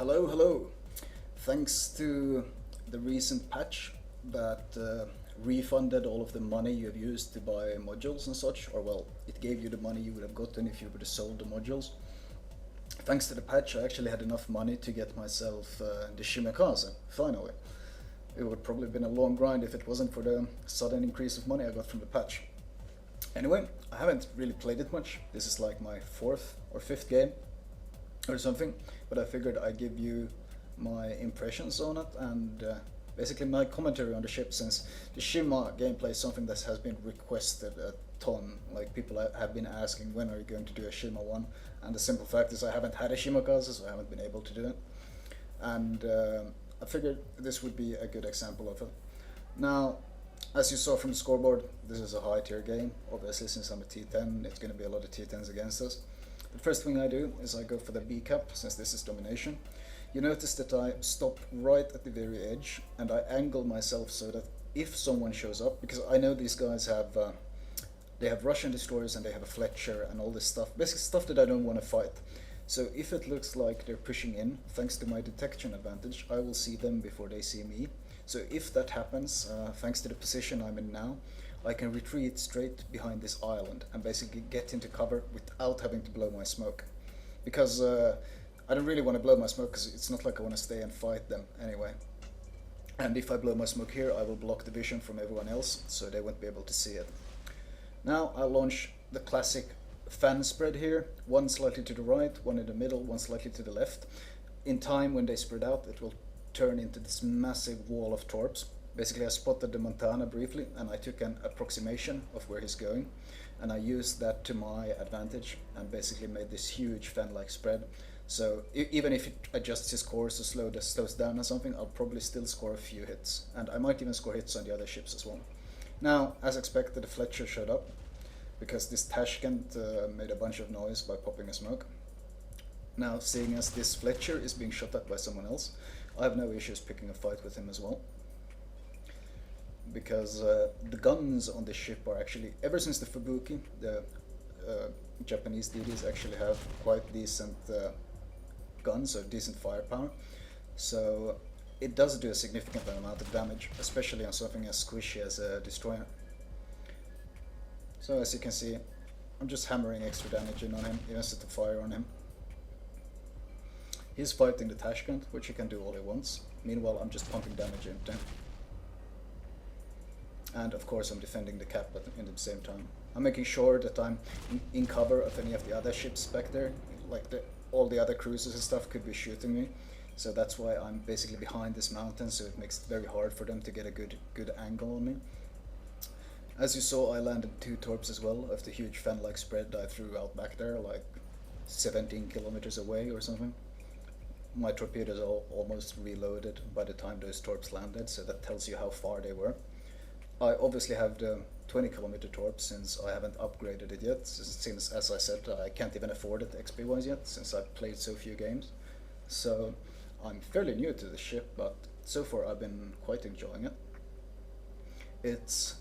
Hello, hello. Thanks to the recent patch that refunded all of the money you have used to buy modules and such, or well, it gave you the money you would have gotten if you would have sold the modules. Thanks to the patch, I actually had enough money to get myself the Shimakaze, finally. It would probably have been a long grind if it wasn't for the sudden increase of money I got from the patch. Anyway, I haven't really played it much. This is like my fourth or fifth game or something, but I figured I'd give you my impressions on it and basically my commentary on the ship, since the Shima gameplay is something that has been requested a ton. Like, people have been asking, when are you going to do a Shima one? And the simple fact is I haven't had a Shimakaze, so I haven't been able to do it. And I figured this would be a good example of it. Now, as you saw from the scoreboard, this is a high tier game. Obviously, since I'm a T10, it's going to be a lot of T10s against us. The first thing I do is I go for the B cap, since this is domination. You notice that I stop right at the very edge, and I angle myself so that if someone shows up, because I know these guys have they have Russian destroyers and they have a Fletcher and all this stuff, basically stuff that I don't want to fight. So if it looks like they're pushing in, thanks to my detection advantage, I will see them before they see me. So if that happens, thanks to the position I'm in now, I can retreat straight behind this island and basically get into cover without having to blow my smoke. Because I don't really want to blow my smoke, because it's not like I want to stay and fight them anyway. And if I blow my smoke here, I will block the vision from everyone else, so they won't be able to see it. Now I launch the classic fan spread here, one slightly to the right, one in the middle, one slightly to the left. In time, when they spread out, it will turn into this massive wall of torps. Basically, I spotted the Montana briefly, and I took an approximation of where he's going, and I used that to my advantage and basically made this huge fan-like spread. So even if it adjusts his course or slows down or something, I'll probably still score a few hits, and I might even score hits on the other ships as well. Now, as expected, the Fletcher showed up, because this Tashkent made a bunch of noise by popping a smoke. Now, seeing as this Fletcher is being shot at by someone else, I have no issues picking a fight with him as well. Because the guns on this ship are actually, ever since the Fubuki, the Japanese DDs actually have quite decent guns, or decent firepower. So it does do a significant amount of damage, especially on something as squishy as a destroyer. So as you can see, I'm just hammering extra damage in on him, even set the fire on him. He's fighting the Tashkent, which he can do all he wants. Meanwhile, I'm just pumping damage into him. And of course, I'm defending the cap at the same time. I'm making sure that I'm in cover of any of the other ships back there. Like all the other cruisers and stuff could be shooting me. So that's why I'm basically behind this mountain, so it makes it very hard for them to get a good angle on me. As you saw, I landed 2 torps as well of the huge fan-like spread I threw out back there, like 17 kilometers away or something. My torpedoes are almost reloaded by the time those torps landed, so that tells you how far they were. I obviously have the 20-kilometer torp, since I haven't upgraded it yet, since, as I said, I can't even afford it XP-wise yet, since I've played so few games. So I'm fairly new to the ship, but so far I've been quite enjoying it. It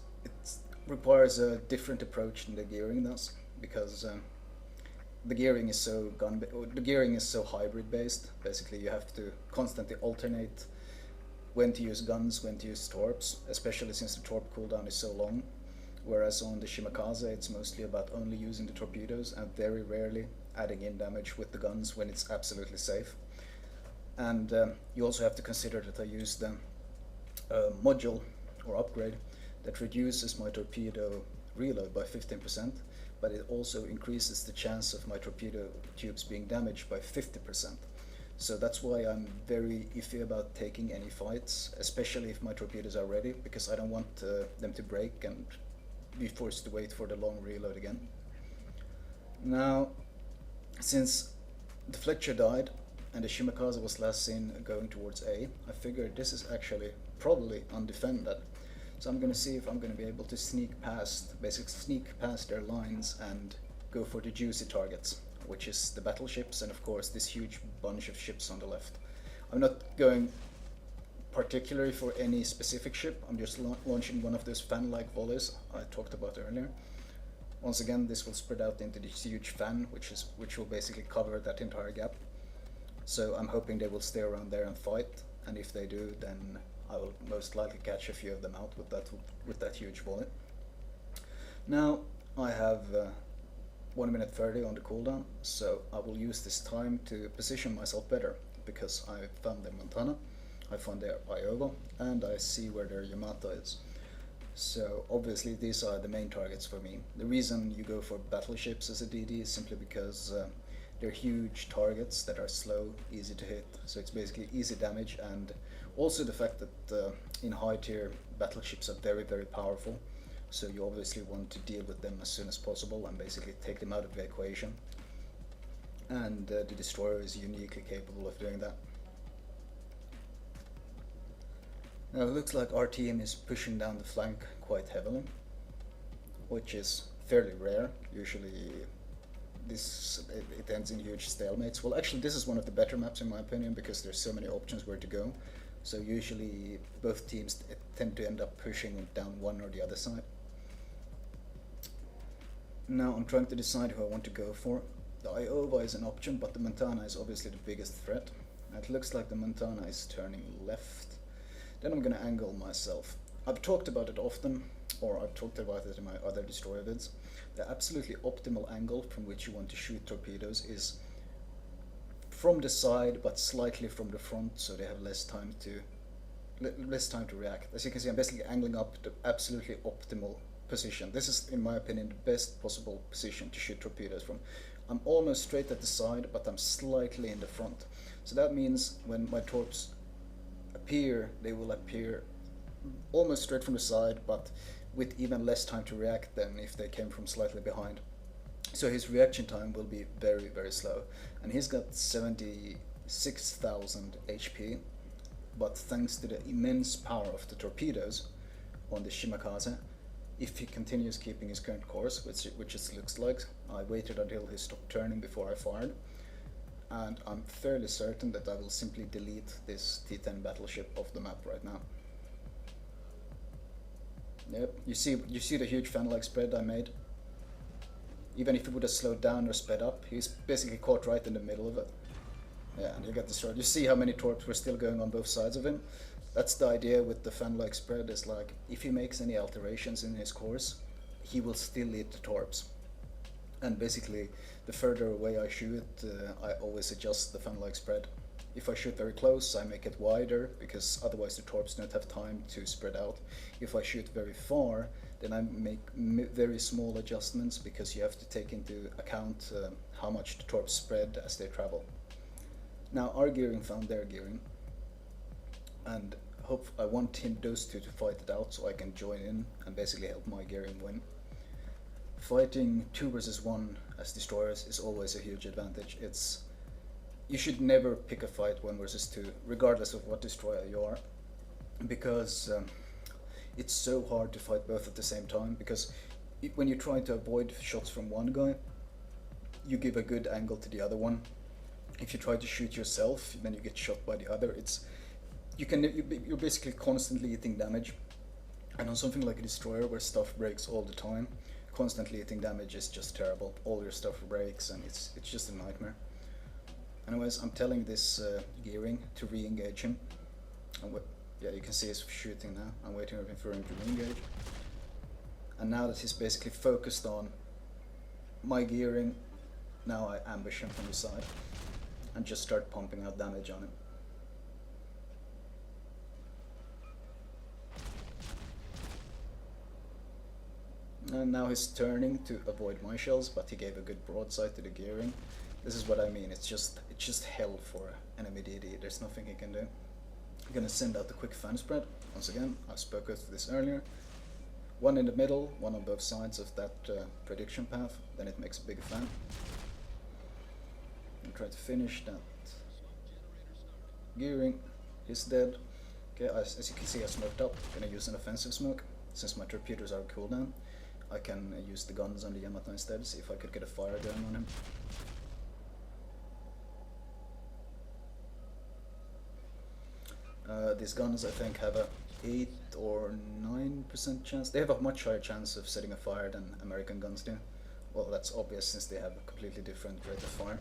requires a different approach than the gearing does, because the gearing is so hybrid based. Basically, you have to constantly alternate when to use guns, when to use torps, especially since the torp cooldown is so long. Whereas on the Shimakaze, it's mostly about only using the torpedoes and very rarely adding in damage with the guns when it's absolutely safe. And you also have to consider that I use the module or upgrade that reduces my torpedo reload by 15%, but it also increases the chance of my torpedo tubes being damaged by 50%. So that's why I'm very iffy about taking any fights, especially if my torpedoes are ready, because I don't want them to break and be forced to wait for the long reload again. Now, since the Fletcher died and the Shimakaze was last seen going towards A, I figured this is actually probably undefended. So I'm going to see if I'm going to be able to sneak past their lines and go for the juicy targets, which is the battleships and of course this huge bunch of ships on the left. I'm not going particularly for any specific ship, I'm just launching one of those fan-like volleys I talked about earlier. Once again, this will spread out into this huge fan, which will basically cover that entire gap. So I'm hoping they will stay around there and fight, and if they do, then I will most likely catch a few of them out with that huge volley. Now I have 1 minute 30 on the cooldown, so I will use this time to position myself better, because I found their Montana, I found their Iowa, and I see where their Yamato is. So obviously these are the main targets for me. The reason you go for battleships as a DD is simply because they're huge targets that are slow, easy to hit, so it's basically easy damage, and also the fact that in high tier battleships are very, very powerful, so you obviously want to deal with them as soon as possible and basically take them out of the equation. And the destroyer is uniquely capable of doing that. Now it looks like our team is pushing down the flank quite heavily, which is fairly rare. Usually it ends in huge stalemates. Well, actually this is one of the better maps in my opinion, because there's so many options where to go. So usually both teams tend to end up pushing down one or the other side. Now I'm trying to decide who I want to go for. The Iowa is an option, but the Montana is obviously the biggest threat. It looks like the Montana is turning left. Then I'm gonna angle myself. I've talked about it often, or I've talked about it in my other destroyer vids. The absolutely optimal angle from which you want to shoot torpedoes is from the side, but slightly from the front, so they have less time to react. As you can see, I'm basically angling up the absolutely optimal position. This is, in my opinion, the best possible position to shoot torpedoes from. I'm almost straight at the side, but I'm slightly in the front. So that means when my torps appear, they will appear almost straight from the side, but with even less time to react than if they came from slightly behind. So his reaction time will be very, very slow. And he's got 76,000 HP, but thanks to the immense power of the torpedoes on the Shimakaze, if he continues keeping his current course, which it looks like, I waited until he stopped turning before I fired, and I'm fairly certain that I will simply delete this T10 battleship off the map right now. Yep, you see the huge fan-like spread I made? Even if he would have slowed down or sped up, he's basically caught right in the middle of it. Yeah, and he got destroyed. You see how many torps were still going on both sides of him? That's the idea with the fan-like spread, is like, if he makes any alterations in his course, he will still lead the torps. And basically, the further away I shoot, I always adjust the fan-like spread. If I shoot very close, I make it wider, because otherwise the torps don't have time to spread out. If I shoot very far, then I make very small adjustments, because you have to take into account how much the torps spread as they travel. Now our gearing found their gearing, and I want those two to fight it out so I can join in and basically help my gearing win. Fighting 2 versus 1 as destroyers is always a huge advantage. You should never pick a fight 1 versus 2, regardless of what destroyer you are, because it's so hard to fight both at the same time, because when you try to avoid shots from one guy, you give a good angle to the other one. If you try to shoot yourself, then you get shot by the other. You're basically constantly eating damage, and on something like a destroyer where stuff breaks all the time, constantly eating damage is just terrible. All your stuff breaks, and it's just a nightmare. Anyways, I'm telling this gearing to re-engage him. Yeah, you can see he's shooting now. I'm waiting for him to re-engage. And now that he's basically focused on my gearing, now I ambush him from the side and just start pumping out damage on him. And now he's turning to avoid my shells, but he gave a good broadside to the gearing. This is what I mean, it's just hell for enemy DD, there's nothing he can do. I'm gonna send out the quick fan spread. Once again, I spoke of this earlier. One in the middle, one on both sides of that prediction path, then it makes a big fan. And try to finish that gearing. He's dead. Okay, as you can see I smoked up. I'm gonna use an offensive smoke. Since my torpedoes are cooldown, I can use the guns on the Yamato instead, see if I could get a fire going on him. These guns I think have a 8 or 9% chance. They have a much higher chance of setting a fire than American guns do. Well, that's obvious since they have a completely different rate of fire.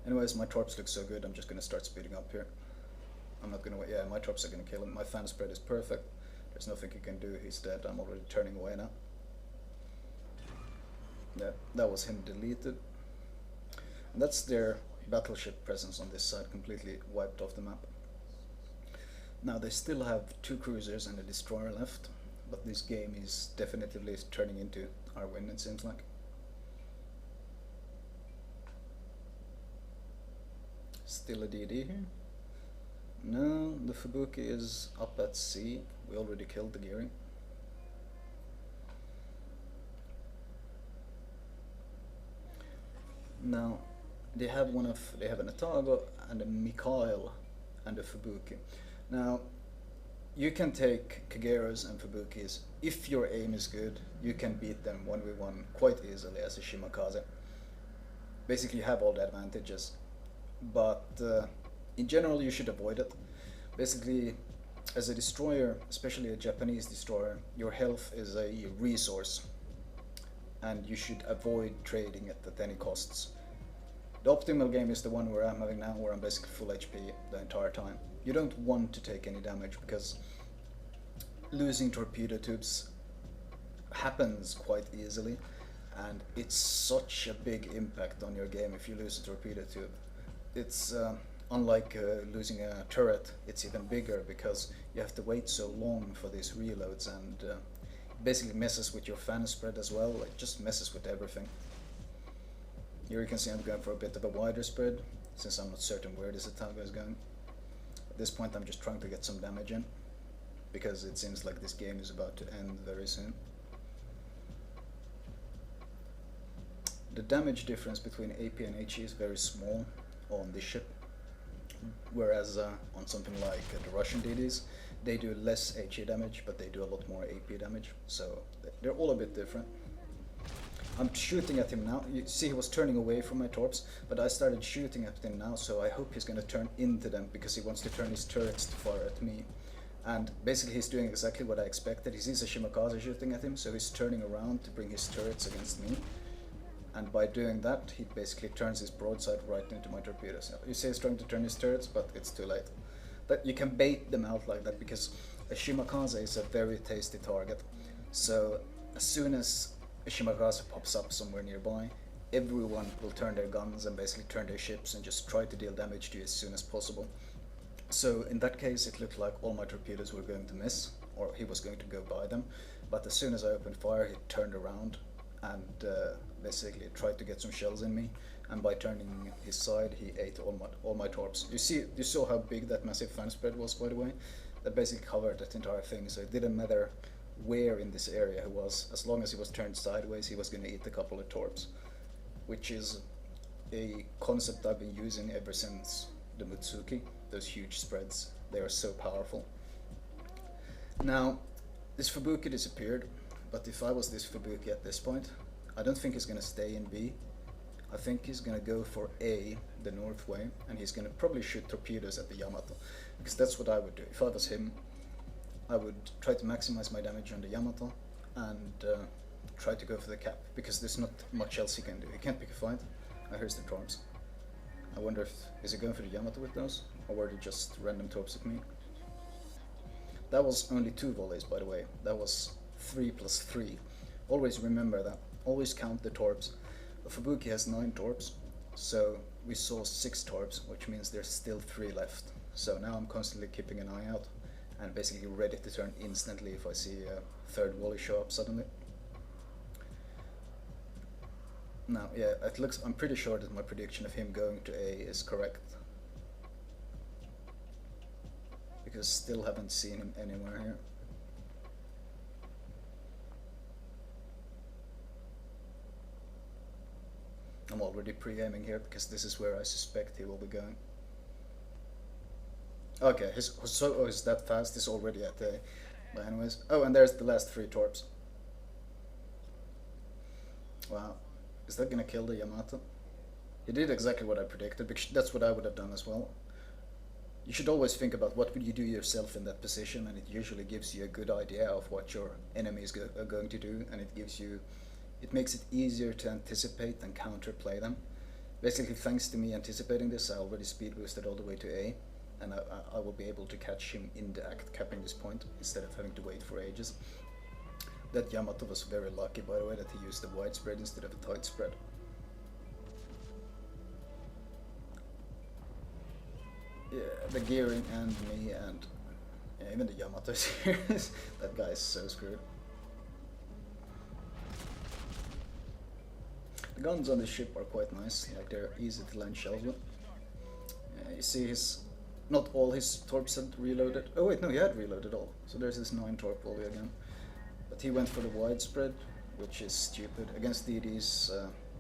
Anyways, my torps look so good, I'm just gonna start speeding up here. I'm not gonna wait. Yeah, my torps are gonna kill him. My fan spread is perfect. There's nothing he can do. He's dead. I'm already turning away now. That was him deleted. And that's their battleship presence on this side, completely wiped off the map. Now they still have 2 cruisers and a destroyer left, but this game is definitively turning into our win, it seems like. Still a DD here? No, the Fubuki is up at sea. We already killed the gearing. Now they have an Atago and a Mikhail and a Fubuki. Now you can take Kageras and Fubukis. If your aim is good, you can beat them 1v1 quite easily as a Shimakaze. Basically you have all the advantages, but in general you should avoid it. Basically, as a destroyer, especially a Japanese destroyer, your health is a resource and you should avoid trading it at any costs. The optimal game is the one where I'm having now, where I'm basically full HP the entire time. You don't want to take any damage because losing torpedo tubes happens quite easily, and it's such a big impact on your game if you lose a torpedo tube. It's unlike losing a turret, it's even bigger because you have to wait so long for these reloads, and basically messes with your fan spread as well. It just messes with everything. Here you can see I'm going for a bit of a wider spread since I'm not certain where this Atago is going. At this point I'm just trying to get some damage in because it seems like this game is about to end very soon. The damage difference between AP and HE is very small on this ship, whereas on something like the Russian DDs, they do less HE damage, but they do a lot more AP damage, so they're all a bit different. I'm shooting at him now. You see he was turning away from my torps, but I started shooting at him now, so I hope he's going to turn into them because he wants to turn his turrets to fire at me. And basically he's doing exactly what I expected. He sees a Shimakaze shooting at him, so he's turning around to bring his turrets against me. And by doing that, he basically turns his broadside right into my torpedoes. You see he's trying to turn his turrets, but it's too late. But you can bait them out like that because a Shimakaze is a very tasty target. So as soon as a Shimakaze pops up somewhere nearby, everyone will turn their guns and basically turn their ships and just try to deal damage to you as soon as possible. So in that case it looked like all my torpedoes were going to miss, or he was going to go by them, but as soon as I opened fire he turned around and basically tried to get some shells in me, and by turning his side he ate all my torps. You saw how big that massive fan spread was, by the way. That basically covered that entire thing, so it didn't matter where in this area he was. As long as he was turned sideways, he was going to eat a couple of torps, which is a concept I've been using ever since the Mutsuki. Those huge spreads, they are so powerful. Now this Fubuki disappeared, but if I was this Fubuki at this point, I don't think he's going to stay in B. I think he's going to go for A, the north way, and he's going to probably shoot torpedoes at the Yamato, because that's what I would do. If I was him, I would try to maximize my damage on the Yamato and try to go for the cap, because there's not much else he can do. He can't pick a fight. Oh, here's the torps. I wonder if, is he going for the Yamato with those, or were they just random torps at me? That was only 2 volleys, by the way. That was 3 plus 3. Always remember that. Always count the torps. Fubuki has 9 torps, so we saw 6 torps, which means there's still 3 left. So now I'm constantly keeping an eye out and basically ready to turn instantly if I see a 3rd volley show up suddenly. Now, yeah, it looks, I'm pretty sure that my prediction of him going to A is correct, because still haven't seen him anywhere here. I'm already pre-aiming here because this is where I suspect he will be going. Okay, his Hosoto is that fast, he's already at A. But anyways, oh, and there's the last 3 torps. Wow, is that gonna kill the Yamato? He did exactly what I predicted, because that's what I would have done as well. You should always think about what would you do yourself in that position, and it usually gives you a good idea of what your enemies are going to do, and it makes it easier to anticipate and counterplay them. Basically, thanks to me anticipating this, I already speed boosted all the way to A, and I will be able to catch him in the act, capping this point, instead of having to wait for ages. That Yamato was very lucky, by the way, that he used the wide spread instead of a tight spread. Yeah, the gearing and me and yeah, even the Yamato is here. That guy is so screwed. The guns on the ship are quite nice, like they're easy to land shells with. You see not all his torps had reloaded. Oh wait, no, he had reloaded all. So there's his 9 torp volley again. But he went for the widespread, which is stupid. Against DDs,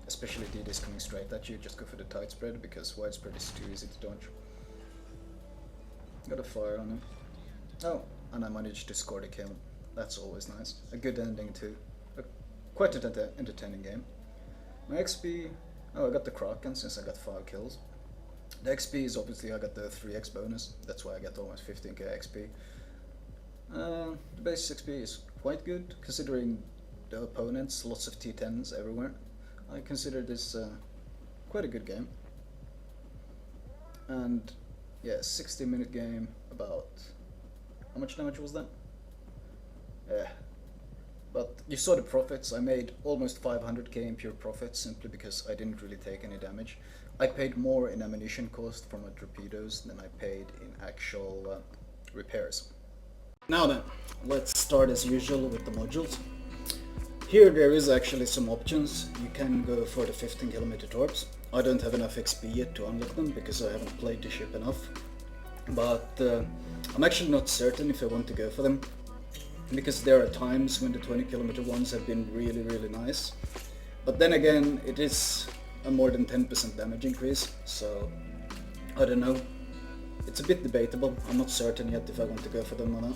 especially DDs coming straight at you, just go for the tight spread, because widespread is too easy to dodge. Got a fire on him. Oh, and I managed to score the kill. That's always nice. A good ending too. Quite an entertaining game. My XP... Oh, I got the Kraken since I got 5 kills. The XP is obviously I got the 3x bonus. That's why I got almost 15k XP. The base XP is quite good, considering the opponents, lots of T10s everywhere. I consider this quite a good game. And yeah, 60-minute game, about... How much damage was that? Yeah. But you saw the profits. I made almost 500k in pure profits simply because I didn't really take any damage. I paid more in ammunition cost for my torpedoes than I paid in actual repairs. Now then, let's start as usual with the modules. Here there is actually some options. You can go for the 15km torps. I don't have enough XP yet to unlock them because I haven't played the ship enough. But I'm actually not certain if I want to go for them, because there are times when the 20km ones have been really nice. But then again, it is a more than 10% damage increase, so I don't know. It's a bit debatable. I'm not certain yet if I want to go for them or not.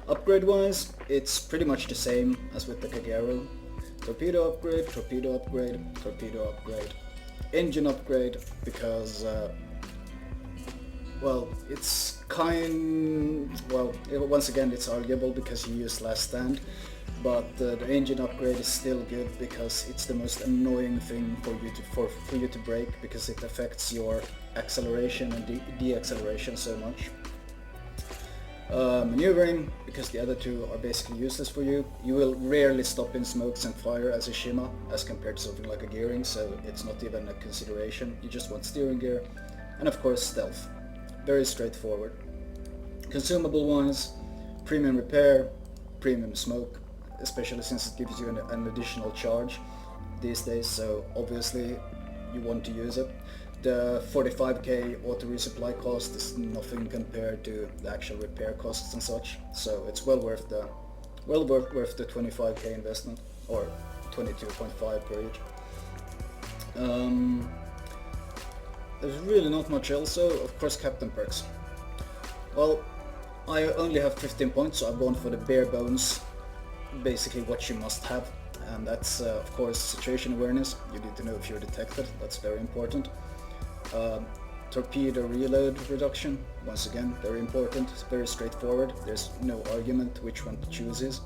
Upgrade wise, it's pretty much the same as with the Kagero. Torpedo upgrade, torpedo upgrade, torpedo upgrade. Engine upgrade, because well, it's once again it's arguable because you use last stand, but the engine upgrade is still good because it's the most annoying thing for you to break, because it affects your acceleration and deceleration so much. Maneuvering, because the other two are basically useless for you. You will rarely stop in smokes and fire as a Shima, as compared to something like a gearing, so it's not even a consideration. You just want steering gear, and of course stealth. Very straightforward. Consumable wise, premium repair, premium smoke, especially since it gives you an additional charge these days, so obviously you want to use it. The 45k auto resupply cost is nothing compared to the actual repair costs and such, so it's well worth the 25k investment, or 22.5 per each. There's really not much else, so of course captain perks. Well, I only have 15 points, so I've gone for the bare bones, basically what you must have, and that's of course situation awareness. You need to know if you're detected, that's very important. Torpedo reload reduction, once again very important, it's very straightforward, there's no argument which one to choose is.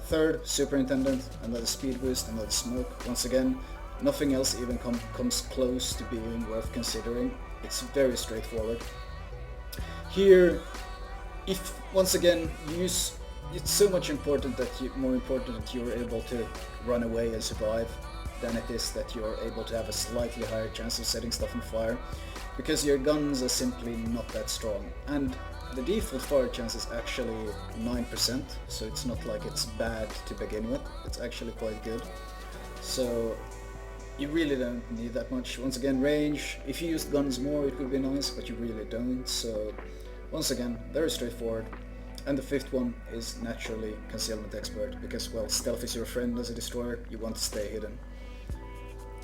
Third, superintendent, another speed boost, another smoke, once again nothing else even comes close to being worth considering. It's very straightforward. Here, if once again it's so much more important that you're able to run away and survive than it is that you're able to have a slightly higher chance of setting stuff on fire, because your guns are simply not that strong, and the default fire chance is actually 9%, so it's not like it's bad to begin with, it's actually quite good. So you really don't need that much. Once again, range, if you used guns more it would be nice, but you really don't, so once again, very straightforward. And the fifth one is naturally concealment expert, because well, stealth is your friend as a destroyer, you want to stay hidden.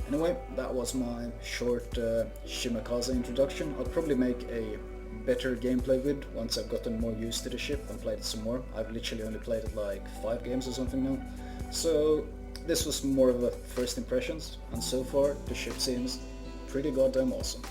Anyway, that was my short Shimakaze introduction. I'll probably make a better gameplay vid once I've gotten more used to the ship and played it some more. I've literally only played it like 5 games or something now. So this was more of a first impressions, and so far the ship seems pretty goddamn awesome.